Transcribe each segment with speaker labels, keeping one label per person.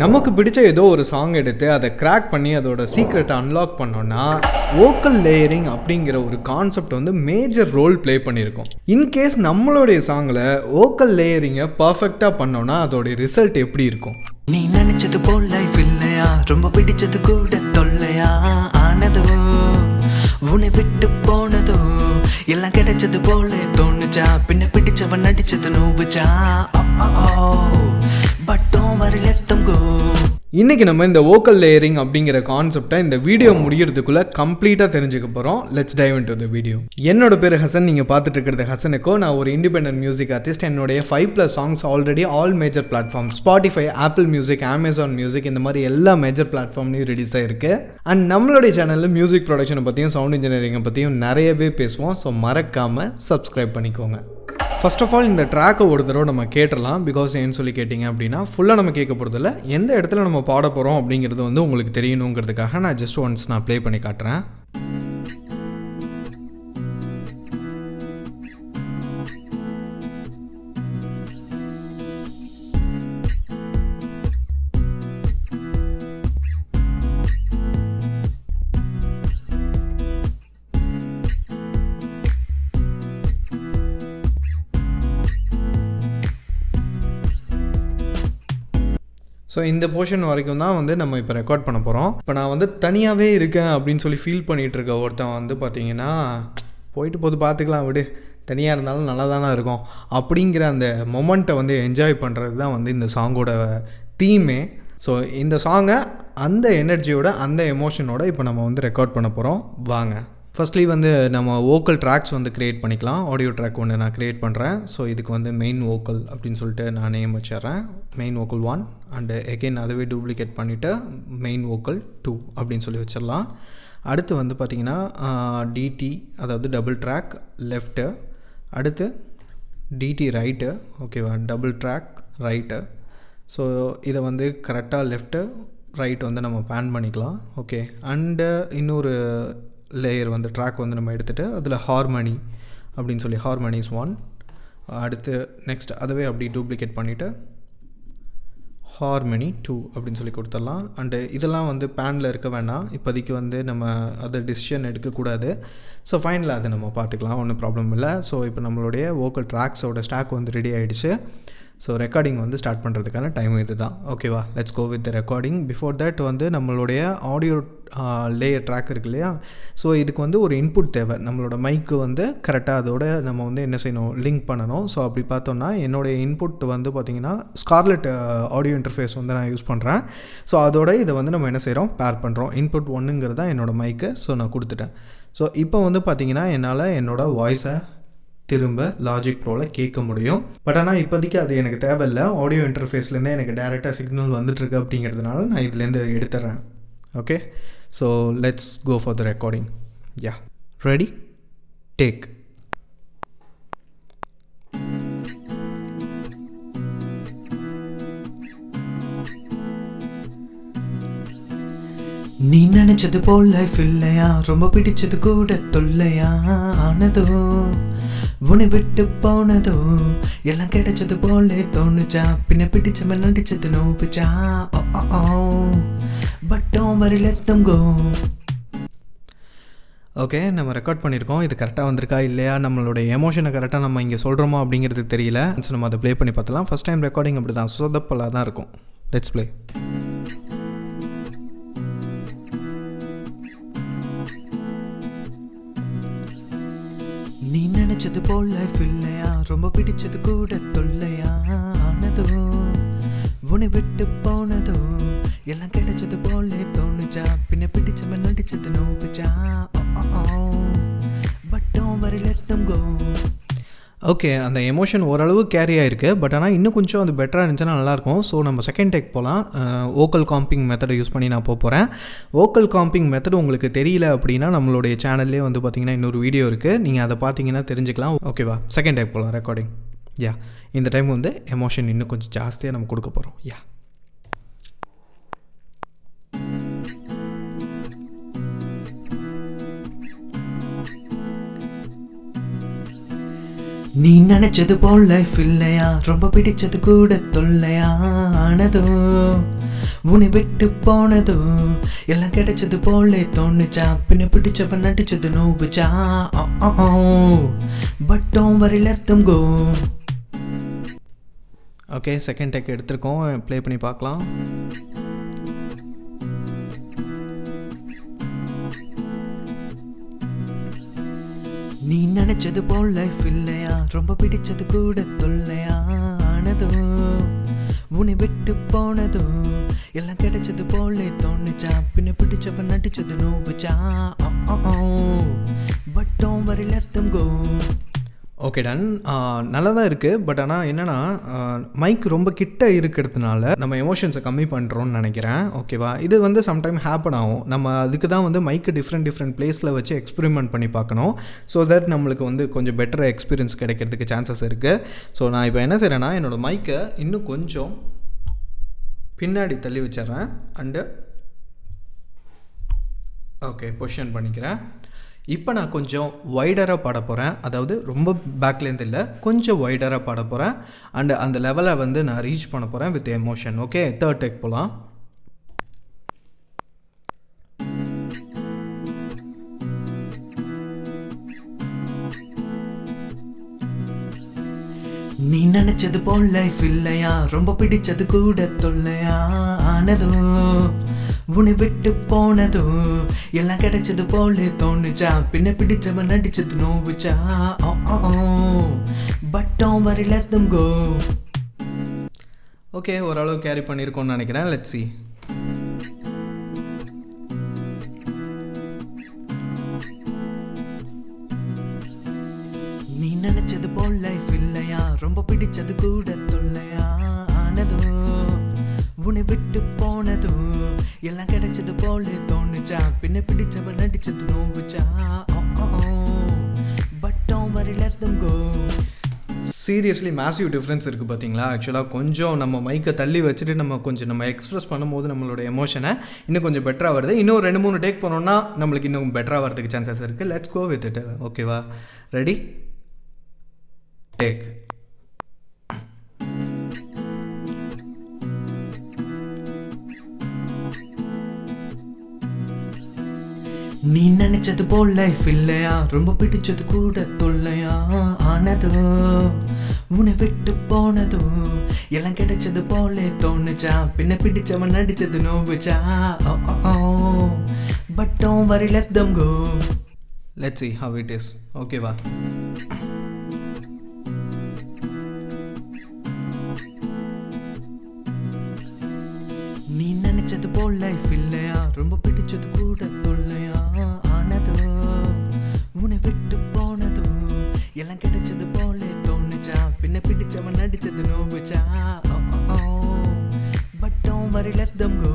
Speaker 1: நமக்கு பிடிச்ச ஏதோ ஒரு சாங் எடுத்து அதை கிராக் பண்ணி அதோட சீக்ரெட்டை அன்லாக் பண்ணோன்னா வோக்கல் லேயரிங் அப்படிங்கிற ஒரு கான்செப்ட் வந்து மேஜர் ரோல் ப்ளே பண்ணியிருக்கோம். இன்கேஸ் நம்மளுடைய சாங்கில் வோக்கல் லேயரிங்கை பர்ஃபெக்டாக பண்ணோன்னா அதோடைய ரிசல்ட் எப்படி இருக்கும்?
Speaker 2: நீ நினைச்சது போல் லைஃப் இல்லையா, ரொம்ப பிடிச்சது கூட தொல்லையா ஆனதோ, உன்னை விட்டு போனதோ, எல்லாம் கிடைச்சது போல தோணுச்சா, பின்ன பிடிச்சவன் நடிச்சது நோவுச்சா, but don't worry let them go.
Speaker 1: இன்றைக்கி நம்ம இந்த வோக்கல் லேயரிங் அப்படிங்கிற கான்செப்டை இந்த வீடியோ முடிகிறதுக்குள்ளே கம்ப்ளீட்டாக தெரிஞ்சுக்க போகிறோம். Let's dive into the video. என்னோட பேர் ஹசன், நீங்கள் பார்த்துட்டு இருக்கிறது ஹசனுக்கோ. நான் ஒரு இண்டிபெண்டன்ட் மியூசிக் ஆர்டிஸ்ட். என்னுடைய 5+ songs already all major platform, Spotify, apple music, Amazon music, இந்த மாதிரி எல்லா மேஜர் பிளாட்ஃபார்ம்லையும் ரிலீஸ் ஆகிருக்கு. அண்ட் நம்மளுடைய சேனலில் மியூசிக் ப்ரொடக்ஷனை பற்றியும் சவுண்ட் இன்ஜினியரிங்கை பற்றியும் நிறையவே பேசுவோம். ஸோ மறக்காமல் சப்ஸ்கிரைப் பண்ணிக்கோங்க. ஃபர்ஸ்ட் ஆஃப் ஆல் இந்த ட்ராக்கை ஒரு தடவை நம்ம கேட்டுடலாம். பிகாஸ் ஏன்னு சொல்லி கேட்டிங்க அப்படின்னா ஃபுல்லாக நம்ம கேட்க போகிறதில்ல, எந்த இடத்துல நம்ம பாட போகிறோம் அப்படிங்கிறது வந்து உங்களுக்கு தெரியணுங்கிறதுக்காக நான் ஜஸ்ட் ஒன்ஸ் நான் ப்ளே பண்ணி காட்டுறேன். ஸோ இந்த போர்ஷன் வரைக்கும் தான் வந்து நம்ம இப்போ ரெக்கார்ட் பண்ண போகிறோம். இப்போ நான் வந்து தனியாகவே இருக்கேன் அப்படின்னு சொல்லி ஃபீல் பண்ணிகிட்டு இருக்க ஒருத்தன் வந்து பார்த்திங்கன்னா, போயிட்டு போது பார்த்துக்கலாம் விடு, தனியாக இருந்தாலும் நல்லா தானே இருக்கும் அப்படிங்கிற அந்த மொமெண்ட்டை வந்து என்ஜாய் பண்ணுறது தான் வந்து இந்த சாங்கோட தீமே. ஸோ இந்த சாங்கை அந்த எனர்ஜியோட அந்த எமோஷனோட இப்போ நம்ம வந்து ரெக்கார்ட் பண்ண போகிறோம். வாங்க. ஃபர்ஸ்ட்லி வந்து நம்ம வோக்கல் ட்ராக்ஸ் வந்து க்ரியேட் பண்ணிக்கலாம். ஆடியோ ட்ராக் ஒன்று நான் க்ரியேட் பண்ணுறேன். ஸோ இதுக்கு வந்து மெயின் வோக்கல் அப்படின்னு சொல்லிட்டு நான் நேம் வச்சிட்றேன். மெயின் வோக்கல் 1 அண்டு எகெயின் அதுவே டூப்ளிகேட் பண்ணிவிட்டு மெயின் வோக்கல் 2 அப்படின்னு சொல்லி வச்சிடலாம். அடுத்து வந்து பார்த்திங்கன்னா டிடி, அதாவது டபுள் ட்ராக் லெஃப்ட்டு, அடுத்து டிடி ரைட்டு, ஓகேவா, டபுள் ட்ராக் ரைட்டு. ஸோ இதை வந்து கரெக்டாக லெஃப்ட்டு ரைட் வந்து நம்ம பேன் பண்ணிக்கலாம். ஓகே. அண்டு இன்னொரு லேயர் வந்து ட்ராக் வந்து நம்ம எடுத்துகிட்டு அதில் ஹார்மனி அப்படின்னு சொல்லி ஹார்மனிஸ் 1, அடுத்து நெக்ஸ்ட் அதுவே அப்படி டூப்ளிகேட் பண்ணிவிட்டு ஹார்மனி 2 அப்படின்னு சொல்லி கொடுத்துடலாம். அண்டு இதெல்லாம் வந்து பேனில் இருக்க வேண்டாம், இப்போதைக்கு வந்து நம்ம அதை டிசிஷன் எடுக்கக்கூடாது. ஸோ ஃபைனலாக அதை நம்ம பார்த்துக்கலாம், ஒன்றும் ப்ராப்ளம் இல்லை. ஸோ இப்போ நம்மளுடைய வோக்கல் ட்ராக்ஸோட ஸ்டாக் வந்து ரெடி ஆகிடுச்சு. ஸோ ரெக்கார்டிங் வந்து ஸ்டார்ட் பண்ணுறதுக்கான டைம் இது தான். ஓகேவா, let's go with the recording. Before that வந்து நம்மளுடைய ஆடியோ லேயர் ட்ராக் இருக்கு இல்லையா, ஸோ இதுக்கு வந்து ஒரு இன்புட் தேவை. நம்மளோட மைக்கு வந்து கரெக்டாக அதோட நம்ம வந்து என்ன செய்யணும், லிங்க் பண்ணணும். ஸோ அப்படி பார்த்தோன்னா என்னுடைய இன்புட் வந்து பார்த்திங்கன்னா ஸ்கார்லெட் ஆடியோ இன்டர்ஃபேஸ் வந்து நான் யூஸ் பண்ணுறேன். ஸோ அதோட இதை வந்து நம்ம என்ன செய்கிறோம், பேர் பண்ணுறோம். இன்புட் 1ங்கிறது தான் என்னோடய மைக்கு. ஸோ நான் கொடுத்துட்டேன். ஸோ இப்போ வந்து பார்த்திங்கன்னா என்னால் என்னோடய வாய்ஸை திரும்ப லாஜிக் ப்ரோவில் கேட்க முடியும். பட் ஆனால் இப்போதைக்கு அது எனக்கு தேவையில்லை. ஆடியோ இன்டர்ஃபேஸ்லேருந்தே எனக்கு டேரெக்டாக சிக்னல் வந்துட்டுருக்கு அப்படிங்கிறதுனால நான் இதுலேருந்து எடுத்துறேன். Okay, so let's go for the recording. Yeah, ready, take.
Speaker 2: நீ நினைச்சது போல் லைஃப் இல்லையா, ரொம்ப பிடிச்சது கூட தொல்லையா ஆனதோ, உன்னை விட்டு போனதோ, எல்லாம் கிடைச்சது போல தோணுச்சா, பின்ன பிடிச்சவன் நடிச்சது நோவுச்சா, but don't worry let them go.
Speaker 1: Okay, நம்ம ரெக்கார்ட் பண்ணியிருக்கோம். இது கரெக்டாக வந்திருக்கா இல்லையா, நம்மளோட எமோஷனை கரெக்டாக நம்ம இங்கே சொல்கிறோமா அப்படிங்கிறது தெரியல. ஸோ நம்ம அதை ப்ளே பண்ணி பார்த்தலாம். ஃபஸ்ட் டைம் ரெக்கார்டிங் அப்படி தான் சொதப்பலாக தான் இருக்கும். Let's play.
Speaker 2: நீ நினைச்சது போல் லைஃப் இல்லையா, ரொம்ப பிடிச்சது கூட தொல்லையா ஆனதோ, உன்னை விட்டு போனதோ, எல்லாம் கிடைச்சது போல தோணுச்சா, பின்ன பிடிச்சவன் நடிச்சது நோவுச்சா, but don't worry let them go.
Speaker 1: Okay, அந்த எமோஷன் ஓரளவு கேரி ஆகிருக்கு. பட் ஆனால் இன்னும் கொஞ்சம் அது பெட்டராக இருந்துச்சுன்னா நல்லாயிருக்கும். ஸோ நம்ம செகண்ட் டேக் போகலாம். வோக்கல் காம்பிங் மெத்தடை யூஸ் பண்ணி நான் போகிறேன். வோக்கல் காம்பிங் மெத்தட் உங்களுக்கு தெரியல அப்படின்னா நம்மளுடைய சேனல்லே வந்து பார்த்திங்கன்னா இன்னொரு வீடியோ இருக்குது, நீங்கள் அதை பார்த்தீங்கன்னா தெரிஞ்சுக்கலாம். ஓகேவா, செகண்ட் டேக் போகலாம் ரெக்கார்டிங். யா, இந்த டைம் வந்து எமோஷன் இன்னும் கொஞ்சம் ஜாஸ்தியாக நம்ம கொடுக்க போகிறோம். யா,
Speaker 2: நீ நினைச்சது போல் லைஃப் இல்லையா, ரொம்ப பிடிச்சது கூட தொல்லையா ஆனதோ, உன்னை விட்டு போனதோ எல்லாம் கிடைச்சது போல தோணுச்சா பின்ன பிடிச்சவன் நடிச்சது நோவுச்சா but don't worry let them go.
Speaker 1: Okay, second take எடுத்திருக்கோம், ப்ளே பண்ணி பார்க்கலாம்.
Speaker 2: நீ நினைச்சது போல் லைஃப் இல்லையா, ரொம்ப பிடிச்சது கூட தொல்லையா ஆனதோ உன்னை விட்டு போனதோ எல்லாம் கிடைச்சது போல தோணுச்சா பின்ன பிடிச்சவன் நடிச்சது நோவுச்சா but don't worry let them go.
Speaker 1: Okay done. நல்லா தான் இருக்குது. பட் ஆனால் என்னென்னா மைக் ரொம்ப கிட்ட இருக்கிறதுனால நம்ம எமோஷன்ஸை கம்மி பண்ணுறோன்னு நினைக்கிறேன். ஓகேவா? இது வந்து சம்டைம் ஹேப்பன் ஆகும். நம்ம அதுக்கு தான் வந்து மைக்கு டிஃப்ரெண்ட் பிளேஸில் வச்சு எக்ஸ்பெரிமெண்ட் பண்ணி பார்க்கணும். ஸோ தட் நம்மளுக்கு வந்து கொஞ்சம் பெட்டர் எக்ஸ்பீரியன்ஸ் கிடைக்கிறதுக்கு சான்சஸ் இருக்குது. ஸோ நான் இப்போ என்ன செய்கிறேன்னா, என்னோடய மைக்கை இன்னும் கொஞ்சம் பின்னாடி தள்ளி வச்சிட்றேன். அண்டு ஓகே, பொசிஷன் பண்ணிக்கிறேன். இப்போ நான் கொஞ்சம் வைடராக பாட போகிறேன். அதாவது ரொம்ப பேக்லேருந்து இல்லை, கொஞ்சம் வைடராக பாட போகிறேன். அண்டு அந்த லெவலை வந்து நான் ரீச் பண்ண போகிறேன் with emotion. Okay, third take போகலாம்.
Speaker 2: நீ நினைச்சது போல் லைஃப் இல்லையா, ரொம்ப பிடிச்சது கூட தொல்லையா ஆனதோ உன்னை விட்டு போனதோ எல்லாம் கிடைச்சது போல தோணுச்சா பின்ன பிடிச்சவன் நடிச்சது நோவுச்சா but don't worry let them go.
Speaker 1: Okay, ஓரளவு கேரி பண்ணியிருக்கோன்னு நினைக்கிறேன். Let's see.
Speaker 2: நீ நினைச்சது போல் லைஃப் இல்லையா, ரொம்ப பிடிச்சது கூட தொல்லையா ஆனதோ உன்னை விட்டு போனதோ எல்லாம் கிடைச்சது போல தோணுச்சா பின்ன பிடிச்சவன் நடிச்சது நோவுச்சா but don't worry let them go.
Speaker 1: Seriously massive difference இருக்குது பார்த்தீங்களா? ஆக்சுவலாக கொஞ்சம் நம்ம மைக்கை தள்ளி வச்சுட்டு நம்ம எக்ஸ்ப்ரெஸ் பண்ணும்போது நம்மளோட எமோஷனை இன்னும் கொஞ்சம் பெட்டராக வருது. இன்னும் 2-3 டேக் பண்ணோன்னா நம்மளுக்கு இன்னும் பெட்டராக வரதுக்கு சான்சஸ் இருக்குது. Let's go with it. ஓகேவா? ரெடி? டேக்.
Speaker 2: நீ நினைச்சது போல் லைஃப் இல்லையா, ரொம்ப பிடிச்சது கூட தொல்லையா ஆனதோ உன்னை விட்டு போனதோ எல்லாம் கிடைச்சது போல தோணுச்சா பின்ன பிடிச்சவன் நடிச்சது நோவுச்சா but don't worry let them go.
Speaker 1: Let's see how it is. ஓகேவா?
Speaker 2: நீ நினைச்சது போல் லைஃப் இல்லையா, ரொம்ப பிடிச்சது கூட தொல்லையா ஆனதோ உன்னை விட்டு போனதோ எல்லாம் கிடைச்சது போல தோணுச்சா பின்ன பிடிச்சவன் நடிச்சது நோவுச்சா but don't worry let them go.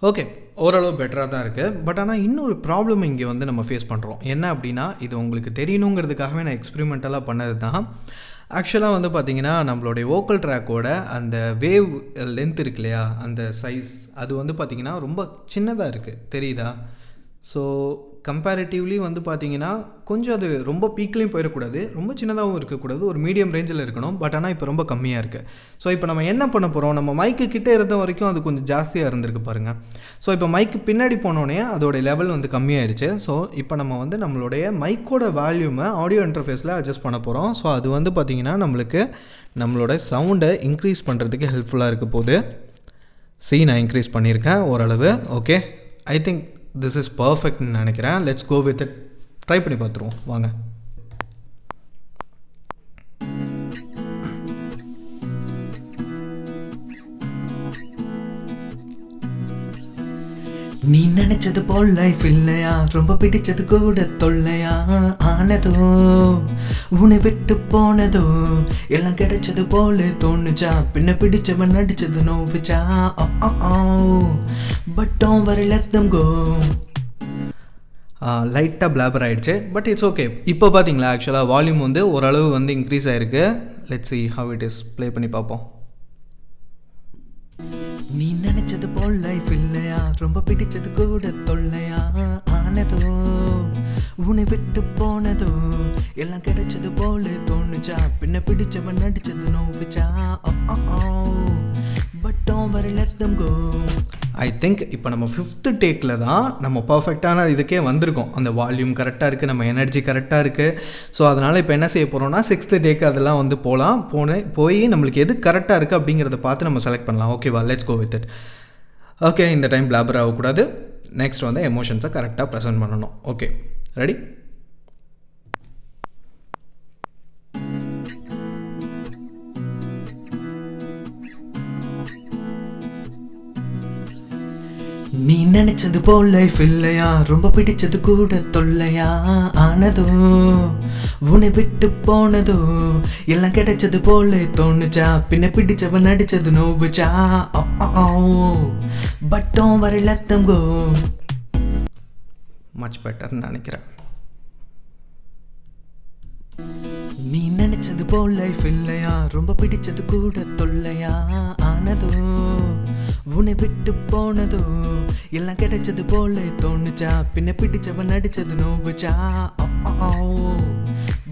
Speaker 1: Okay, ஓரளவு பெட்டராக தான் இருக்குது. பட் ஆனால் இன்னொரு ப்ராப்ளம் இங்கே வந்து நம்ம ஃபேஸ் பண்ணுறோம். என்ன அப்படின்னா, இது உங்களுக்கு தெரியணுங்கிறதுக்காகவே நான் எக்ஸ்பெரிமெண்டலாக பண்ணது தான். ஆக்சுவலாக வந்து பார்த்திங்கன்னா, நம்மளுடைய வோக்கல் ட்ராக்கோட அந்த வேவ் லென்த் இருக்கு இல்லையா, அந்த சைஸ் அது வந்து பார்த்திங்கன்னா ரொம்ப சின்னதாக இருக்குது. தெரியுதா? ஸோ கம்பேரிட்டிவ்லி வந்து பார்த்திங்கன்னா கொஞ்சம் அது ரொம்ப பீக்லேயும் போயிடக்கூடாது, ரொம்ப சின்னதாகவும் இருக்கக்கூடாது, ஒரு மீடியம் ரேஞ்சில் இருக்கணும். பட் ஆனால் இப்போ ரொம்ப கம்மியாக இருக்குது. ஸோ இப்போ நம்ம என்ன பண்ண போகிறோம், நம்ம மைக்கு கிட்டே இருந்த வரைக்கும் அது கொஞ்சம் ஜாஸ்தியாக இருந்திருக்கு பாருங்கள். ஸோ இப்போ மைக்கு பின்னாடி போனோடனே அதோடைய லெவல் வந்து கம்மியாயிடுச்சு. ஸோ இப்போ நம்ம வந்து நம்மளுடைய மைக்கோட வால்யூமை ஆடியோ இன்டர்ஃபேஸில் அட்ஜஸ்ட் பண்ண போகிறோம். ஸோ அது வந்து பார்த்திங்கன்னா நம்மளோட சவுண்டை இன்க்ரீஸ் பண்ணுறதுக்கு ஹெல்ப்ஃபுல்லாக இருக்க போகுது. நான் இன்க்ரீஸ் பண்ணியிருக்கேன் ஓரளவு. Okay, I think this is பர்ஃபெக்ட்னு நினைக்கிறேன். Let's go with it. Try பண்ணி பார்த்துருவோம் வாங்க.
Speaker 2: நீ நினைச்சது போல் லைஃப் இல்லையா, ரொம்ப பிடிச்சது கூட தொல்லையா ஆனதோ உன்னை விட்டு போனதோ எல்லாம் கிடைச்சது போல தோணுச்சா பின்ன பிடிச்சவன் நடிச்சது நோவுச்சா but don't worry let them go.
Speaker 1: லைட்டாக பிளாபர் ஆகிடுச்சு, பட் இட்ஸ் ஓகே. இப்போ பார்த்தீங்களா, ஆக்சுவலாக வால்யூம் வந்து ஓரளவு வந்து இன்க்ரீஸ் ஆகிருக்கு. Let's see how it is. Play பண்ணி பார்ப்போம்.
Speaker 2: நீ நினைச்சது போல் லைஃப் இல்லையா, ரொம்ப பிடிச்சது கூட தொல்லையா ஆனதோ உன்னை விட்டு போனதோ எல்லாம் கிடைச்சது போல தோணுச்சா பின்ன பிடிச்சவன் நடிச்சது நோவுச்சா but don't worry let them go. Go.
Speaker 1: I think இப்போ நம்ம 5th டேக்கில் தான் நம்ம பர்ஃபெக்டான இதுக்கே வந்திருக்கோம். அந்த வால்யூம் கரெக்டாக இருக்குது, நம்ம எனர்ஜி கரெக்டாக இருக்குது. ஸோ அதனால் இப்போ என்ன செய்ய போகிறோம்னா 6th டேக்கு அதெல்லாம் வந்து போய் நம்மளுக்கு எது கரெக்டாக இருக்குது அப்படிங்கிறத பார்த்து நம்ம செலக்ட் பண்ணலாம். ஓகேவா, let's go with it. Okay, இந்த டைம் பிளாபர் ஆகக்கூடாது. நெக்ஸ்ட் வந்து எமோஷன்ஸை கரெக்டாக ப்ரெசென்ட் பண்ணணும். Okay, ready?
Speaker 2: நீ நினைச்சது போல் லைஃப் இல்லையா, ரொம்ப பிடிச்சது கூட தொல்லையா ஆனதோ, உன்னை விட்டு போனதோ, எல்லாம் கிடைச்சது போல தோணுச்சா, பின்ன பிடிச்சவன் நடிச்சது நோவுச்சா. But don't worry let them go.
Speaker 1: Much பெட்டர்னு நினைக்கிறேன்.
Speaker 2: நீ நினைச்சது போல் லைஃப் இல்லையா, ரொம்ப பிடிச்சது கூட தொல்லையா ஆனதோ, உன்னை விட்டு போனதோ, எல்லாம் கிடைச்சது போல தோணுச்சா, பின்ன பிடிச்சவன் நடிச்சது நோவுச்சா.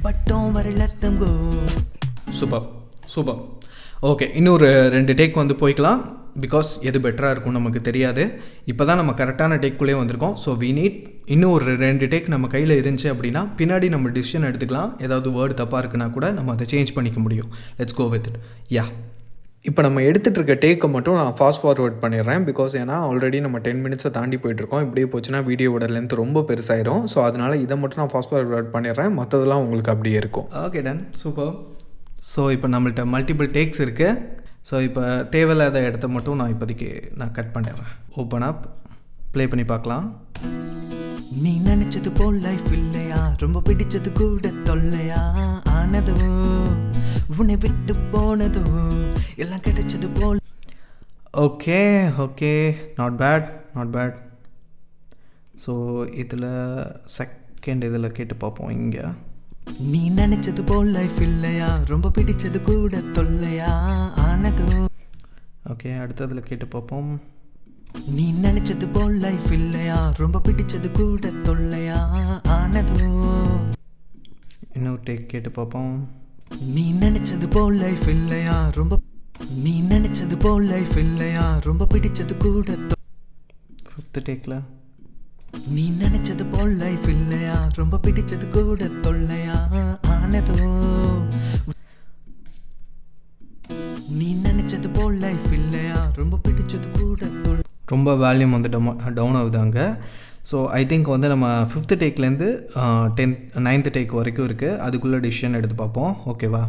Speaker 2: But don't worry let them go.
Speaker 1: Super. Okay, இன்னொரு 2 டேக் வந்து போய்க்கலாம். பிகாஸ் எது பெட்டராக இருக்கும் நமக்கு தெரியாது. இப்போ தான் நம்ம கரெக்டான டேக்குள்ளே வந்திருக்கோம். ஸோ வி நீட் இன்னும் ஒரு 2 டேக் நம்ம கையில் இருந்துச்சு அப்படின்னா பின்னாடி நம்ம டிசிஷன் எடுத்துக்கலாம். ஏதாவது வேர்டு தப்பாக இருக்குன்னா கூட நம்ம அதை சேஞ்ச் பண்ணிக்க முடியும். Let's go with it. Yeah, இப்போ நம்ம எடுத்துகிட்டு இருக்க டேக்கை மட்டும் நான் ஃபாஸ்ட் ஃபார்வர்ட் பண்ணிடுறேன். பிகாஸ் ஏன்னா ஆல்ரெடி நம்ம 10 மினிட்ஸை தாண்டி போயிட்டுருக்கோம். இப்படியே போச்சுன்னா வீடியோவோட லென்த் ரொம்ப பெருசாயிரும். ஸோ அதனால் இதை மட்டும் நான் ஃபாஸ்ட் ஃபார்வர்ட் பண்ணிடுறேன். மற்றதெல்லாம் உங்களுக்கு அப்படியே இருக்கும். Okay, ton. சூப்பர். ஸோ இப்போ நம்மள்ட்ட மல்டிபிள் டேக்ஸ் இருக்குது. ஸோ இப்போ தேவையில்லாத இடத்த மட்டும் நான் இப்போதைக்கு கட் பண்ணிடுறேன். ஓப்பன் அப், ப்ளே பண்ணி பார்க்கலாம்.
Speaker 2: நீ நினைச்சது போல் லைஃப் இல்லையா, ரொம்ப பிடிச்சது கூட தொல்லையா ஆனதோ, உன்னை விட்டு போனதோ, எல்லாம் கிடைச்சது போல்.
Speaker 1: Okay, not bad. ஸோ இதில் செகண்ட் இதில் கேட்டு பார்ப்போம். இங்கே
Speaker 2: நீ நினைச்சது போல் லைஃப் இல்லையா, ரொம்ப பிடிச்சது கூட தொல்லையா ஆனதோ.
Speaker 1: ஓகே, அடுத்ததில் கேட்டு பார்ப்போம்.
Speaker 2: நீ நினைச்சது போல் லைஃப் இல்லையா, ரொம்ப பிடிச்சது கூட தொல்லையா ஆனதோ.
Speaker 1: இன்னொரு டேக் கேட்டு பார்ப்போம்.
Speaker 2: நீ நினைச்சது போல் லைஃப் இல்லையா, நீ நினைச்சது போல் லைஃப் இல்லையா, ரொம்ப பிடிச்சது கூட
Speaker 1: 5th டேக்கில்.
Speaker 2: நீ நினைச்சது போல் லைஃப் இல்லையா, ரொம்ப பிடிச்சது கூட தொல்லையா ஆனதோ. நீ நினைச்சது போல் லைஃப் இல்லையா, ரொம்ப பிடிச்சது கூட
Speaker 1: ரொம்ப வேல்யூம் வந்து டவுன் ஆகுதாங்க. ஸோ ஐ திங்க் வந்து நம்ம 5th டேக்லேருந்து 9th டேக் வரைக்கும் இருக்குது. அதுக்குள்ளே டிசிஷன் எடுத்து பார்ப்போம். ஓகேவா?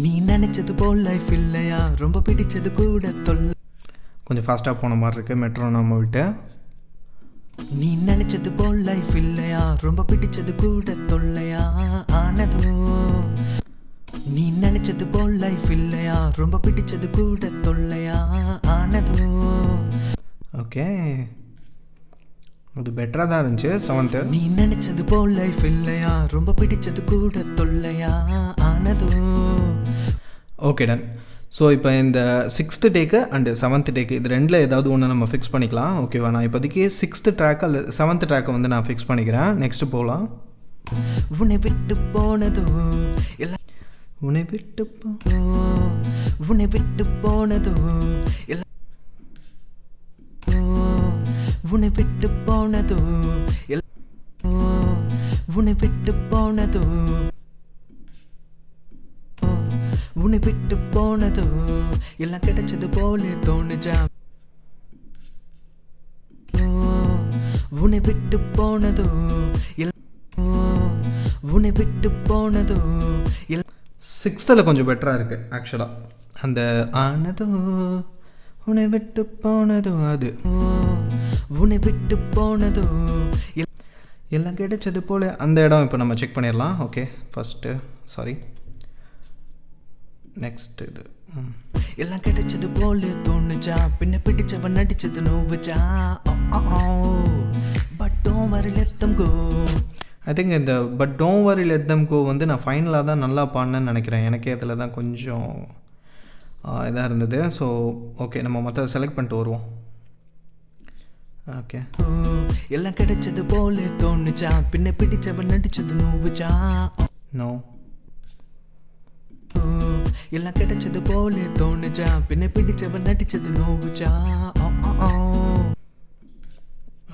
Speaker 2: நீ நினைச்சது போல் லைஃப் இல்லையா, ரொம்ப பிடிச்சது கூட
Speaker 1: கொஞ்சம் ஃபாஸ்ட்டாக போன மாதிரி இருக்குது மெட்ரோ நம்ம விட்டு.
Speaker 2: நீ நினைச்சது போல் லைஃப் இல்லையா, ரொம்ப பிடிச்சது கூட தொல்லையா ஆனதோ. நீ நினைச்சது போல் லைஃப் இல்லையா, ரொம்ப பிடிச்சது கூட தொல்லையா ஆனதோ.
Speaker 1: ஓகே, அது பெட்டராக தான் இருந்துச்சு. 7th.
Speaker 2: நீ நினைச்சது போல் லைஃப் இல்லையா, ரொம்ப பிடிச்சது கூட தொல்லையா ஆனதோ.
Speaker 1: Okay, ton. ஸோ இப்போ இந்த 6th டேக்கு அண்டு 7th டேக்கு இது 2ல் ஏதாவது ஒன்று நம்ம ஃபிக்ஸ் பண்ணிக்கலாம். ஓகேவா? நான் இப்போதைக்கு 6th ட்ராக் அல்லது 7th ட்ராக்கை வந்து நான் ஃபிக்ஸ் பண்ணிக்கிறேன். நெக்ஸ்ட்டு போகலாம்.
Speaker 2: உன்னை விட்டு போனதோ,
Speaker 1: உன்னை விட்டு
Speaker 2: உன்னை விட்டு போனதோ, உன்னை விட்டு போனதோ, உன்னை விட்டு போனதோ, உன்னை விட்டு போனதோ, எல்லாம் கிடைச்சது போல தோணுச்சா. உன்னை விட்டு போனதோ, உன்னை விட்டு போனதோ.
Speaker 1: 6th கொஞ்சம் பெட்டராக இருக்குது ஆக்சுவலாக. அந்த ஆனதோ உன்னை விட்டு போனதோ, அது
Speaker 2: உன்னை விட்டு போனதோ,
Speaker 1: எல்லாம் கிடைச்சது போல் அந்த இடம் இப்போ நம்ம செக் பண்ணிடலாம். ஓகே, ஃபஸ்ட்டு சாரி, நெக்ஸ்ட் இது
Speaker 2: எல்லாம் கிடைச்சது போல தோணுச்சா, பின்ன பிடிச்சவன் நடிச்சது நோவுச்சா. But don't worry let them go.
Speaker 1: I think இந்த but don't worry let them go வந்து நான் ஃபைனலாக தான் நல்லா பாடினேன்னு நினைக்கிறேன். எனக்கே அதில் தான் கொஞ்சம் இதாக இருந்தது. ஸோ ஓகே, நம்ம மொத்தம் செலக்ட் பண்ணிட்டு வருவோம். ஓகே,
Speaker 2: எல்லாம் கிடைச்சது போல தோணுச்சா, பின்ன பிடிச்சவன் நடிச்சது நோவுச்சா.
Speaker 1: நோ,
Speaker 2: எல்லாம் கிடைச்சது போல தோணுச்சா பின்ன பிடிச்சவன் நடிச்சது நோவுச்சா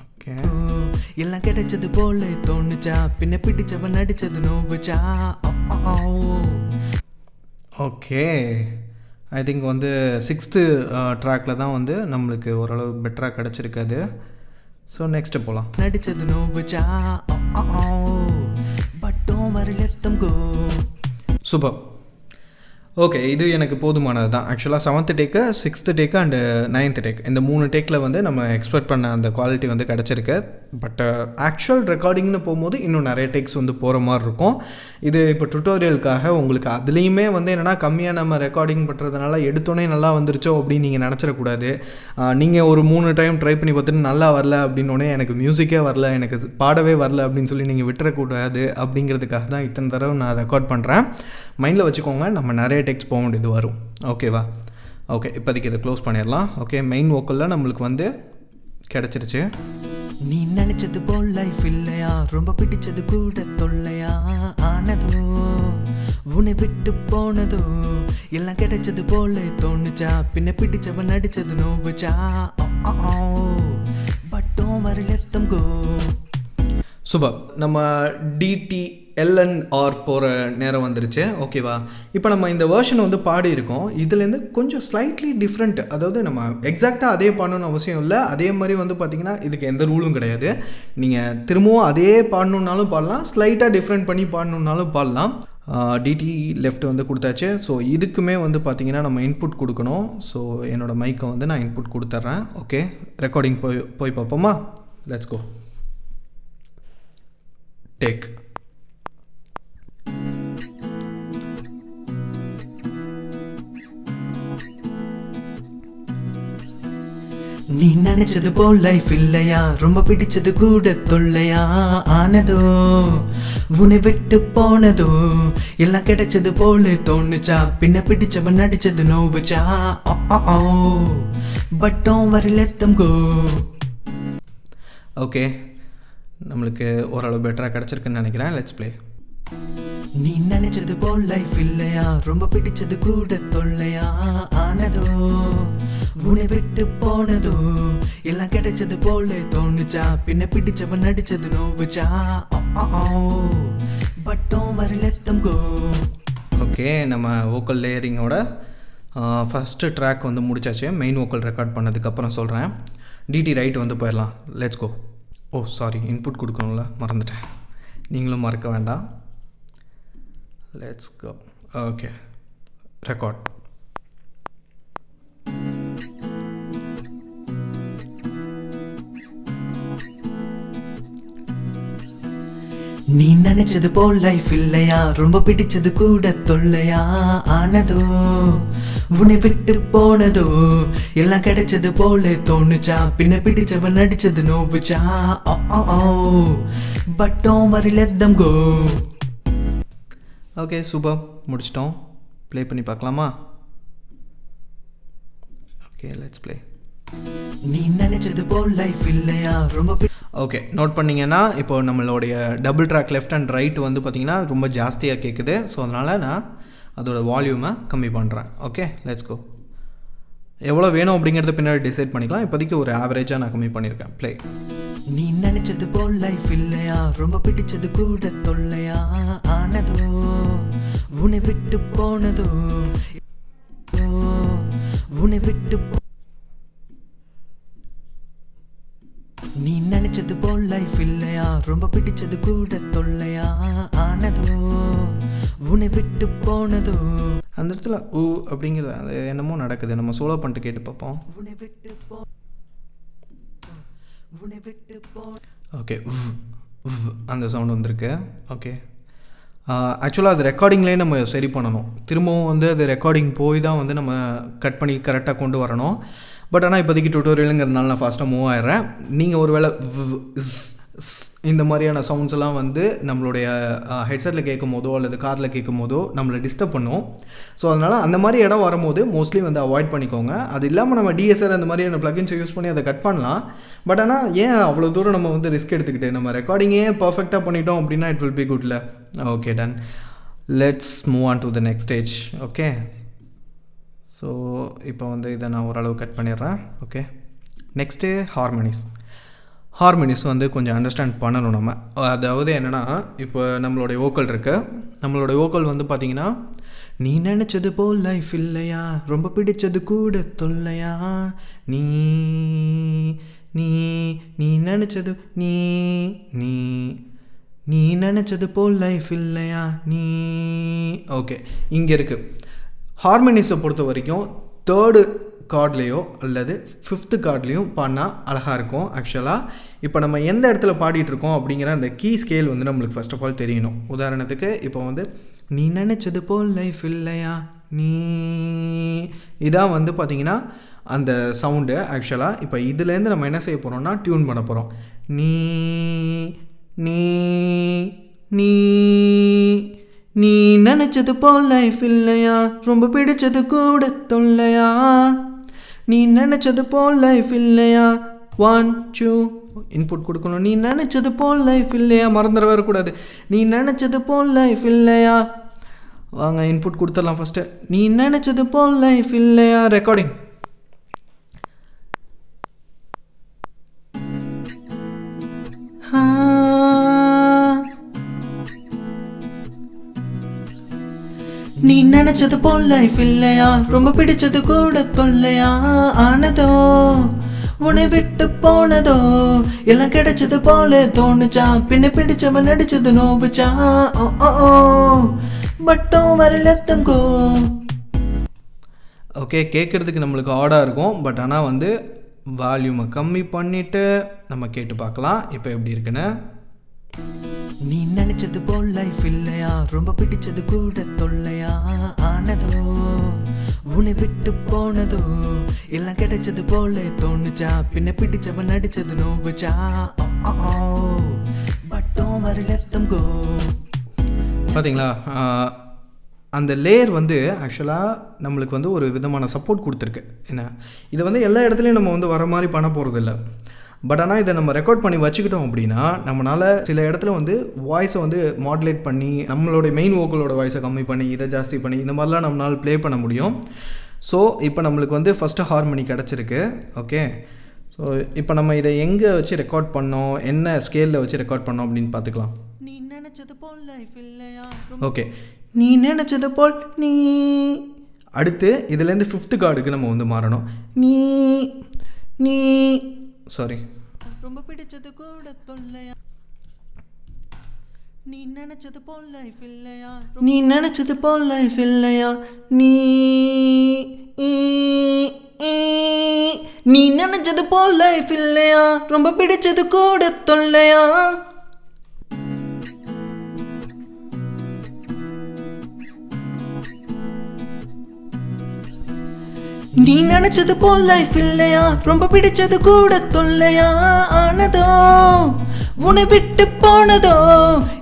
Speaker 1: ஓகே
Speaker 2: எல்லாம் கிடைச்சது போல தோணுச்சா பின்ன பிடிச்சவன் நடிச்சது நோவுச்சா
Speaker 1: ஓகே ஐ திங்க் வந்து 6th ட்ராக்கில் தான் வந்து நம்மளுக்கு ஓரளவு பெட்டராக கிடச்சிருக்காது. ஸோ நெக்ஸ்ட்டு போகலாம்.
Speaker 2: நடிச்சது நோவுச்சா but don't worry let them go.
Speaker 1: Super. Okay, இது எனக்கு போதுமானது தான். ஆக்சுவலாக 7th take 6th take and 9th take இந்த 3 டேக்கில் வந்து நம்ம எக்ஸ்பெக்ட் பண்ண அந்த குவாலிட்டி வந்து கிடச்சிருக்கு. பட் ஆக்சுவல் ரெக்கார்டிங்னு போகும்போது இன்னும் நிறைய டேக்ஸ் வந்து போகிற மாதிரி இருக்கும். இது இப்போ டுட்டோரியலுக்காக உங்களுக்கு அதுலேயுமே வந்து என்னென்னா கம்மியாக நம்ம ரெக்கார்டிங் பண்ணுறதுனால எடுத்தோடனே நல்லா வந்துருச்சோ அப்படின்னு நீங்கள் நினச்சிடக்கூடாது. நீங்கள் ஒரு 3 டைம் ட்ரை பண்ணி பார்த்துட்டு நல்லா வரல அப்படின்னோடனே எனக்கு மியூசிக்கே வரல, எனக்கு பாடவே வரல அப்படின்னு சொல்லி நீங்கள் விட்டுறக்கூடாது. அப்படிங்கிறதுக்காக தான் இத்தனை தடவை நான் ரெக்கார்ட் பண்ணுறேன். மைண்டில் வச்சுக்கோங்க, நம்ம நிறைய டெக்ஸ்ட் போக வேண்டியது வரும். ஓகேவா? ஓகே, இப்போதைக்கு இதை க்ளோஸ் பண்ணிடலாம். ஓகே, மெயின் வோக்கலில் நம்மளுக்கு வந்து கிடச்சிருச்சு.
Speaker 2: நீ நினைச்சது போல் லைஃப் இல்லையா, ரொம்ப பிடிச்சது கூட தொல்லையா ஆனதோ, உன்னை விட்டு போனதோ, எல்லாம் கிடைச்சது போல தோணுச்சா பின்ன பிடிச்சவன் நடிச்சது நோவுச்சா but don't worry let them go.
Speaker 1: Super. நம்ம DTLNR போகிற நேரம் வந்துருச்சு. ஓகேவா? இப்போ நம்ம இந்த வேர்ஷன் வந்து பாடி இருக்கோம். இதுலேருந்து கொஞ்சம் ஸ்லைட்லி டிஃப்ரெண்ட், அதாவது நம்ம எக்ஸாக்டாக அதே பாடணுன்னு அவசியம் இல்லை. அதே மாதிரி வந்து பார்த்திங்கன்னா இதுக்கு எந்த ரூலும் கிடையாது. நீங்கள் திரும்பவும் அதே பாடணுன்னாலும் பாடலாம், ஸ்லைட்டாக டிஃப்ரெண்ட் பண்ணி பாடணுன்னாலும் பாடலாம். DT லெஃப்ட் வந்து கொடுத்தாச்சு. ஸோ இதுக்குமே வந்து பார்த்திங்கன்னா நம்ம இன்புட் கொடுக்கணும். ஸோ என்னோடய மைக்கை வந்து நான் இன்புட் கொடுத்துட்றேன். ஓகே, ரெக்கார்டிங் போய் பார்ப்போமா? Let's go. டேக்.
Speaker 2: நீ நினைச்சது போல் லைஃப் இல்லையா, ரொம்ப பிடிச்சது கூட தொல்லையா ஆனதோ, உன்னை விட்டு போனதோ, எல்லாம் கிடைச்சது போல தோணுச்சா பின்ன பிடிச்சவன் நடிச்சது நோவுச்சா but don't worry let them go.
Speaker 1: Okay, நம்மளுக்கு ஓரளவு பெட்டராக கிடச்சிருக்குன்னு நினைக்கிறேன். Let's play.
Speaker 2: நீ நினைச்சது போல் லைஃப் இல்லையா, ரொம்ப பிடிச்சது கூட தொல்லையா ஆனதோ, உன்னை விட்டு போனதோ, எல்லாம் கிடைச்சது போல தோணுச்சா பின்ன பிடிச்சவன் நடிச்சது நோவுச்சா but don't worry let them go.
Speaker 1: Okay, நம்ம வோக்கல் லேயரிங்கோட ஃபஸ்ட்டு ட்ராக் வந்து முடிச்சாச்சு. மெயின் வோக்கல் ரெக்கார்ட் பண்ணதுக்கப்புறம் சொல்கிறேன். DT ரைட் வந்து போயிடலாம். Let's go. Oh sorry, input கொடுக்கணும்ல, மறந்துட்டேன். நீங்களும் மறக்க வேண்டாம். Let's go. Okay, record.
Speaker 2: நீ நினைச்சது போல் லைஃப் இல்லையா, ரொம்ப பிடிச்சது கூட தொல்லையா ஆனதோ, உன்னை விட்டு போனதோ, எல்லாம் கிடைச்சது போல தோணுச்சா பின்ன பிடிச்சவன் நடிச்சது நோவுச்சா but don't worry let them go.
Speaker 1: Okay, super, முடிச்சிட்டோம். ப்ளே பண்ணி பார்க்கலாமா? Okay, let's play.
Speaker 2: நீ நினைச்சது போல் லைஃப் இல்லையா, ரொம்ப
Speaker 1: ஓகே, நோட் பண்ணிங்கன்னா இப்போ நம்மளுடைய double track left and right வந்து பார்த்திங்கன்னா ரொம்ப ஜாஸ்தியாக கேட்குது. ஸோ அதனால் நான் அதோட வால்யூமை கம்மி பண்ணுறேன். Okay, let's go. எவ்வளோ வேணும் அப்படிங்கிறத பின்னாடி டிசைட் பண்ணிக்கலாம். இப்போதைக்கு ஒரு ஆவரேஜாக நான் கம்மி பண்ணியிருக்கேன். ப்ளே.
Speaker 2: நீ நினைச்சது போல் லைஃப் இல்லையா, ரொம்ப பிடிச்சது கூட தொல்லையா ஆனதோ, உன்னை விட்டு போனதோ, உன்னை விட்டு நீ நினைச்சது போல் லைஃப் இல்லையா, ரொம்ப பிடிச்சது கூட தொல்லையா ஆனதோ, உன்னை விட்டு போனதோ.
Speaker 1: அந்த இடத்துல ஊ அப்படிங்கிறது அது என்னமோ நடக்குது. நம்ம சோலோ பண்ணிட்டு கேட்டு பார்ப்போம்.
Speaker 2: உன்னை விட்டு போ, உன்னை விட்டு போ.
Speaker 1: ஓகே, அந்த சவுண்ட் வந்திருக்கு. ஓகே, ஆக்சுவலாக அது ரெக்கார்டிங்லேயே நம்ம சரி பண்ணணும். திரும்பவும் வந்து அது ரெக்கார்டிங் போய் தான் வந்து நம்ம கட் பண்ணி கரெக்டாக கொண்டு வரணும். பட் ஆனால் இப்போதைக்கு டுட்டோரியலுங்கிறதுனால நான் ஃபாஸ்ட்டாக மூவ் ஆயிடுறேன். நீங்கள் ஒரு வேளை இந்த மாதிரியான சவுண்ட்ஸ் எல்லாம் வந்து நம்மளுடைய ஹெட்செட்டில் கேட்கும் போதோ அல்லது காரில் கேட்கும் போதோ நம்மளை டிஸ்டர்ப் பண்ணும். ஸோ அதனால் அந்த மாதிரி இடம் வரும்போது மோஸ்ட்லி வந்து அவாய்ட் பண்ணிக்கோங்க. அது இல்லாமல் நம்ம DSR அந்த மாதிரியான ப்ளகின்ஸை யூஸ் பண்ணி அதை கட் பண்ணலாம். பட் ஆனால் ஏன் அவ்வளோ தூரம் நம்ம வந்து ரிஸ்க் எடுத்துக்கிட்டு நம்ம ரெக்கார்டிங்கே பர்ஃபெக்டாக பண்ணிட்டோம் அப்படின்னா இட் வில் பி குட்ல. Okay, done. Let's move on to the next stage. Okay, so இப்போ வந்து இதை நான் ஓரளவு கட் பண்ணிடுறேன். ஓகே, நெக்ஸ்ட்டு ஹார்மோனிஸ் வந்து கொஞ்சம் அண்டர்ஸ்டாண்ட் பண்ணணும் நம்ம. அதாவது என்னென்னா, இப்போ நம்மளுடைய வோக்கல் இருக்குது. நம்மளுடைய வோக்கல் வந்து பார்த்திங்கன்னா, நீ நினச்சது போல் லைஃப் இல்லையா, ரொம்ப பிடிச்சது கூட தொல்லையா, நீ நீ நீ நினச்சது நீ நீ நீ நினச்சது போல் லைஃப் இல்லையா நீ. ஓகே, இங்கே இருக்குது. ஹார்மோனிஸை பொறுத்த வரைக்கும் 3rd கார்ட்லேயோ அல்லது 5th கார்ட்லேயும் பாடினா அழகாக இருக்கும். ஆக்சுவலாக இப்போ நம்ம எந்த இடத்துல பாடிட்டுருக்கோம் அப்படிங்கிற அந்த கீ ஸ்கேல் வந்து நம்மளுக்கு ஃபர்ஸ்ட் ஆஃப் ஆல் தெரியணும். உதாரணத்துக்கு இப்போ வந்து நீ நினச்சது போல் லைஃப் இல்லையா நீ, இதான் வந்து பார்த்திங்கன்னா அந்த சவுண்டு. ஆக்சுவலாக இப்போ இதுலேருந்து நம்ம என்ன செய்ய போகிறோம்னா டியூன் பண்ண போகிறோம். நீ நீ நீ நீ நினச்சது போல் லைஃப் இல்லையா, ரொம்ப பிடிச்சது கூட தொல்லையா, நீ நினச்சது போல் லைஃப் இல்லையா. 1 2 இன்புட் கொடுக்கணும். நீ நினச்சது போல் லைஃப் இல்லையா, மறந்துட வரக்கூடாது. நீ நினச்சது போல் லைஃப் இல்லையா. வாங்க இன்புட் கொடுத்துடலாம் ஃபஸ்ட்டு. நீ நினச்சது போல் லைஃப் இல்லையா. ரெக்கார்டிங். நீ நினச்சது போல் லைஃப் இல்லையா, ரொம்ப பிடிச்சது கூட தொல்லையா, ஆனதோ உன்னை விட்டு போனதோ, எல்லாம் கிடைச்சது போல தோணுச்சா, பின்ன பிடிச்சவன் நடிச்சது நோவுச்சா, பட்டும் வரலத்தம் கோ. ஓகே, கேட்குறதுக்கு நம்மளுக்கு ஆடாக இருக்கும். பட் ஆனால் வந்து வால்யூமை கம்மி பண்ணிவிட்டு நம்ம கேட்டு பார்க்கலாம் இப்போ எப்படி இருக்குன்னு. நீ நினைச்சது போல் லைஃப் இல்லையா, ரொம்ப பிடிச்சது கூட தொல்லையா, ஆனதோ உன்னை விட்டு போனதோ, எல்லாம் கிடைச்சது போல தோணுச்சா, பின்ன பிடிச்சவன் நடிச்சது நோவுச்சா, பட்டும் வரலத்தம் கோ. பார்த்தீங்களா, அந்த லேயர் வந்து ஆக்சுவலாக நம்மளுக்கு வந்து ஒரு விதமான சப்போர்ட் கொடுத்துருக்கு. என்ன, இதை வந்து எல்லா இடத்துலையும் நம்ம வந்து வர மாதிரி பண்ண போகிறதில்ல. பட் ஆனால் இதை நம்ம ரெக்கார்ட் பண்ணி வச்சுக்கிட்டோம் அப்படின்னா நம்மளால் சில இடத்துல வந்து வாய்ஸை வந்து மாடுலேட் பண்ணி நம்மளுடைய மெயின் வோக்கலோட வாய்ஸை கம்மி பண்ணி இதை ஜாஸ்தி பண்ணி இந்த மாதிரிலாம் நம்மளால் ப்ளே பண்ண முடியும். ஸோ இப்போ நம்மளுக்கு வந்து ஃபஸ்ட்டு ஹார்மோனி கிடச்சிருக்கு. ஓகே, ஸோ இப்போ நம்ம இதை எங்கே வச்சு ரெக்கார்ட் பண்ணோம், என்ன ஸ்கேலில் வச்சு ரெக்கார்ட் பண்ணோம் அப்படின்னு பார்த்துக்கலாம். நீ நினச்சது போல் லைஃப் இல்லையா. ஓகே, நீ நினச்சது போல் நீ. அடுத்து இதுலேருந்து 5th கார்டுக்கு நம்ம வந்து மாறணும். நீ நீ சாரி, ரொம்ப பிடிச்சது கூட தொல்லையா, நீ நினைச்சது போல் லைஃப் இல்லையா, நீ நினைச்சது போல் லைஃப் இல்லையா, நீ நீ நினைச்சது போல் லைஃப் இல்லையா, ரொம்ப பிடிச்சது கூட தொல்லையா. நீ நினைச்சது போல் லைஃப் இல்லையா, ரொம்ப பிடிச்சது கூட தொல்லையா, ஆனதோ உன்னை விட்டு போனதோ,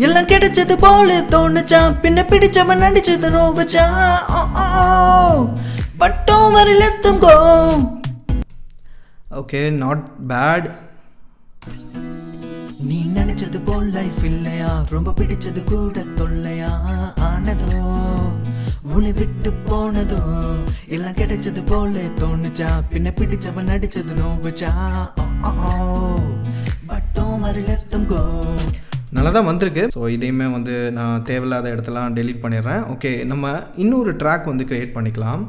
Speaker 1: எல்லாம் கிடைச்சது போல தோணுச்சா, பின்ன பிடிச்சவன் நடிச்சது நோவுச்சா, பட்டும் வரலத்தம் கோ. Okay, not bad. நீ நினைச்சது போல் லைஃப் இல்லையா, ரொம்ப பிடிச்சது கூட தொல்லையா, ஆனதோ உன்னை விட்டு போனதோ, எல்லாம் கிடைச்சது போல தோணுச்சா, பின்ன பிடிச்சவன் நடிச்சது நோவுச்சா, பட்டும் வரலத்தம் கோ. நல்லா தான் வந்திருக்கு. ஸோ இதையுமே வந்து நான் தேவையில்லாத இடத்துலாம் டெலீட் பண்ணிடுறேன். ஓகே, நம்ம இன்னொரு ட்ராக் வந்து க்ரியேட் பண்ணிக்கலாம்.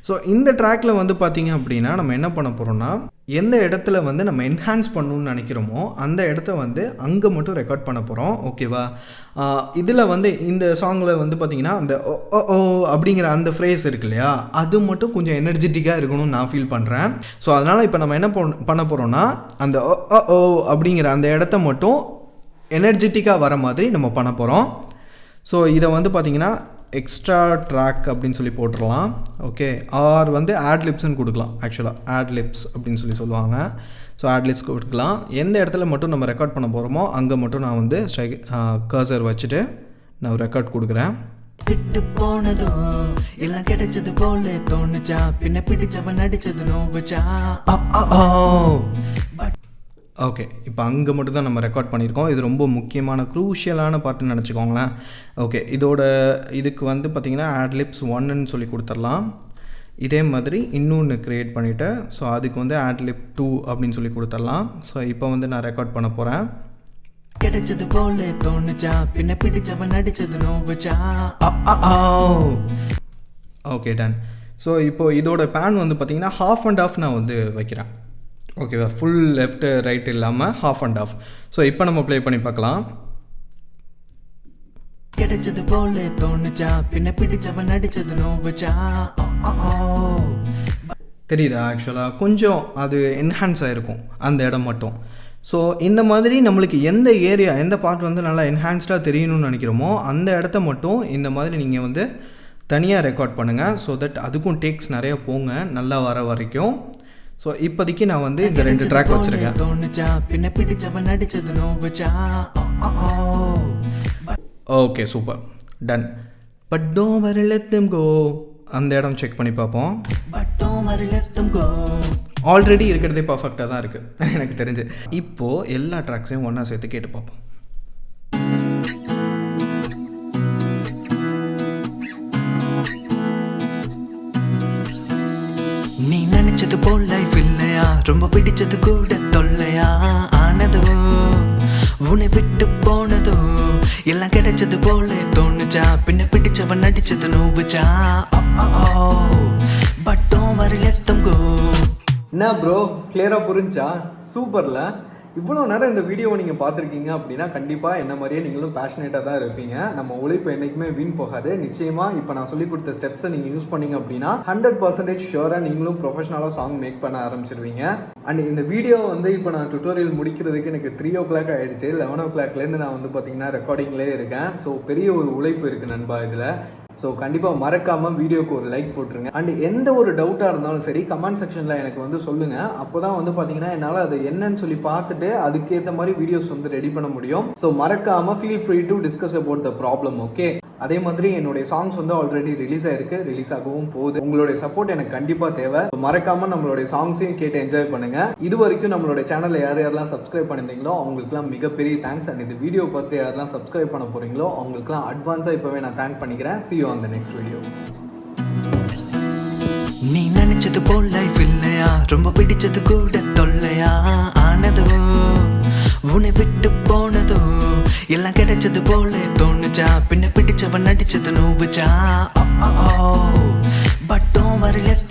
Speaker 1: ஸோ இந்த ட்ராக்கில் வந்து பார்த்திங்க அப்படின்னா நம்ம என்ன பண்ண போகிறோம்னா, எந்த இடத்துல வந்து நம்ம என்ஹான்ஸ் பண்ணணும்னு நினைக்கிறோமோ அந்த இடத்த வந்து அங்கே மட்டும் ரெக்கார்ட் பண்ண போகிறோம். ஓகேவா, இதில் வந்து இந்த சாங்கில் வந்து பார்த்திங்கன்னா அந்த ஓ அப்படிங்கிற அந்த ஃப்ரேஸ் இருக்கு இல்லையா, அது மட்டும் கொஞ்சம் எனர்ஜெட்டிக்காக இருக்கணும்னு நான் ஃபீல் பண்ணுறேன். ஸோ அதனால் இப்போ நம்ம என்ன பண்ண போகிறோம்னா, அந்த ஓ அப்படிங்கிற அந்த இடத்த மட்டும் எனர்ஜெட்டிக்காக வர மாதிரி நம்ம பண்ண போகிறோம். ஸோ இதை வந்து பார்த்திங்கன்னா எக்ஸ்ட்ரா ட்ராக் அப்படின்னு சொல்லி போட்டுடலாம். ஓகே, ஆர் வந்து ஆட்லிப்ஸ்ன்னு கொடுக்கலாம். ஆக்சுவலாக ஆட்லிப்ஸ் அப்படின்னு சொல்லுவாங்க. ஸோ ஆட்லிப்ஸ் கொடுக்கலாம். எந்த இடத்துல மட்டும் நம்ம ரெக்கார்ட் பண்ண போகிறோமோ அங்கே மட்டும் நான் வந்து கர்சர் வச்சுட்டு நான் ரெக்கார்ட் கொடுக்குறேன். விட்டு போனதோ, எல்லாம் கிடைச்சது போல தோணுச்சா, பின்ன பிடிச்சவன் நடிச்சது நோவுச்சா. ஓகே, இப்போ அங்கே மட்டும் தான் நம்ம ரெக்கார்ட் பண்ணியிருக்கோம். இது ரொம்ப முக்கியமான க்ரூஷியலான பார்ட்டுன்னு நினச்சிக்கோங்களேன். ஓகே, இதுக்கு வந்து பார்த்திங்கன்னா ஆட்லிப்ஸ் 1ன்னு சொல்லி கொடுத்துடலாம். இதே மாதிரி இன்னொன்று க்ரியேட் பண்ணிவிட்டு ஸோ அதுக்கு வந்து adlib 2 அப்படின்னு சொல்லி கொடுத்துடலாம். ஸோ இப்போ வந்து நான் ரெக்கார்ட் பண்ண போகிறேன்.
Speaker 2: கிடைச்சது போல தோணுச்சா பின்ன பிடிச்சவன் நடிச்சது நோவுச்சா.
Speaker 1: Okay done. ஸோ இப்போது இதோட பேன் வந்து பார்த்திங்கன்னா half and half நான் வந்து வைக்கிறேன். ஓகேவா, ஃபுல் லெஃப்ட் ரைட் இல்லாமல் half and half. ஸோ இப்போ நம்ம ப்ளே பண்ணி பார்க்கலாம்.
Speaker 2: கிடைச்சது போல தோணுச்சா பின்ன பிடிச்சவன் நடிச்சது நோவுச்சா.
Speaker 1: தெரியுதா, ஆக்சுவலாக கொஞ்சம் அது என்ஹான்ஸ் ஆகிருக்கும் அந்த இடம் மட்டும். ஸோ இந்த மாதிரி நம்மளுக்கு எந்த ஏரியா எந்த பார்ட் வந்து நல்லா என்ஹான்ஸ்டாக தெரியணும்னு நினைக்கிறோமோ அந்த இடத்த மட்டும் இந்த மாதிரி நீங்கள் வந்து தனியாக ரெக்கார்ட் பண்ணுங்கள். ஸோ தட் அதுக்கும் டேக்ஸ் நிறைய போங்க நல்லா வர வரைக்கும். ஸோ இப்போதைக்கு நான் வந்து இந்த 2 ட்ராக் வச்சுருக்கேன்.
Speaker 2: தோணுச்சா பின்ன பிடிச்சவன் நடிச்சது நோவுச்சா.
Speaker 1: Okay super done. But don't worry let them go அந்த இடம் செக் பண்ணி பார்ப்போம்.
Speaker 2: But don't worry, let them go.
Speaker 1: Already இருக்கிறதே பர்ஃபெக்டாக தான் இருக்குது எனக்கு தெரிஞ்சு. இப்போது எல்லா ட்ராக்ஸையும் ஒன்றா சேர்த்து கேட்டு பார்ப்போம்.
Speaker 2: நீ நினைச்சது போல் லைஃப் இல்லையா ரொம்ப பிடிச்சது கூட தொல்லையா ஆனதோ உன்னை விட்டு போனதோ எல்லாம் கிடைச்சது போல தோணுச்சா பின்ன பிடிச்சவன் நடிச்சது நோவுச்சா. But don't worry, let them go.
Speaker 1: என்ன ப்ரோ, கிளியராக புரிஞ்சா? சூப்பரில். இவ்வளோ நேரம் இந்த வீடியோவை நீங்கள் பார்த்துருக்கீங்க அப்படின்னா கண்டிப்பாக என்ன மாதிரியே நீங்களும் பேஷனேட்டாக தான் இருப்பீங்க. நம்ம உழைப்பு என்றைக்குமே வீண் போகாது. நிச்சயமாக இப்போ நான் சொல்லி கொடுத்த ஸ்டெப்ஸை நீங்கள் யூஸ் பண்ணீங்க அப்படின்னா 100% ஷுவராக நீங்களும் ப்ரொஃபஷனலாக சாங் மேக் பண்ண ஆரம்பிச்சிருவீங்க. அண்ட் இந்த வீடியோ வந்து இப்போ நான் டுட்டோரியல் முடிக்கிறதுக்கு எனக்கு 3 o'clock ஆகிடுச்சு. 11 o'clockலேருந்து நான் வந்து பார்த்திங்கன்னா ரெக்கார்டிங்லேயே இருக்கேன். ஸோ பெரிய ஒரு உழைப்பு இருக்குது நண்பா இதில். ஸோ கண்டிப்பாக மறக்காமல் வீடியோக்கு ஒரு லைக் போட்டுருங்க. அண்ட் எந்த ஒரு டவுட்டாக இருந்தாலும் சரி கமெண்ட் செக்ஷனில் எனக்கு வந்து சொல்லுங்கள். அப்போ தான் வந்து பார்த்தீங்கன்னா என்னால் அது என்னன்னு சொல்லி பார்த்துட்டு அதுக்கேற்ற மாதிரி வீடியோஸ் வந்து ரெடி பண்ண முடியும். ஸோ மறக்காமல் feel free to discuss about the problem. Okay, அதே மாதிரி என்னுடைய சாங்ஸ் வந்து ஆல்ரெடி ரிலீஸ் ஆகிருக்கு, ரிலீஸ் ஆகவும் போகுது. உங்களுடைய சப்போர்ட் எனக்கு கண்டிப்பாக தேவை. மறக்காமல் நம்மளுடைய சாங்ஸையும் கேட்டு என்ஜாய் பண்ணுங்கள். இது வரைக்கும் நம்மளுடைய சேனலில் யாரெல்லாம் சப்ஸ்கிரைப் பண்ணியிருந்தீங்களோ அவங்களுக்குலாம் மிகப்பெரிய தேங்க்ஸ். அண்ட் இந்த வீடியோ பார்த்து யாரெல்லாம் சப்ஸ்கிரைப் பண்ண போகிறீங்களோ அவங்களுக்குலாம் அட்வான்ஸாக இப்போவே நான் தேங்க் பண்ணிக்கிறேன். See you on the next video.
Speaker 2: நீ நினைச்சது போல் லைஃப் இல்லையா ரொம்ப பிடிச்சது கூட தொல்லையா ஆனதோ உன்னை விட்டு போனதோ எல்லாம் கிடைச்சது போல தோணுச்சா பின்ன பிடிச்சவன் நடிச்சது நோவுச்சா. But don't worry, let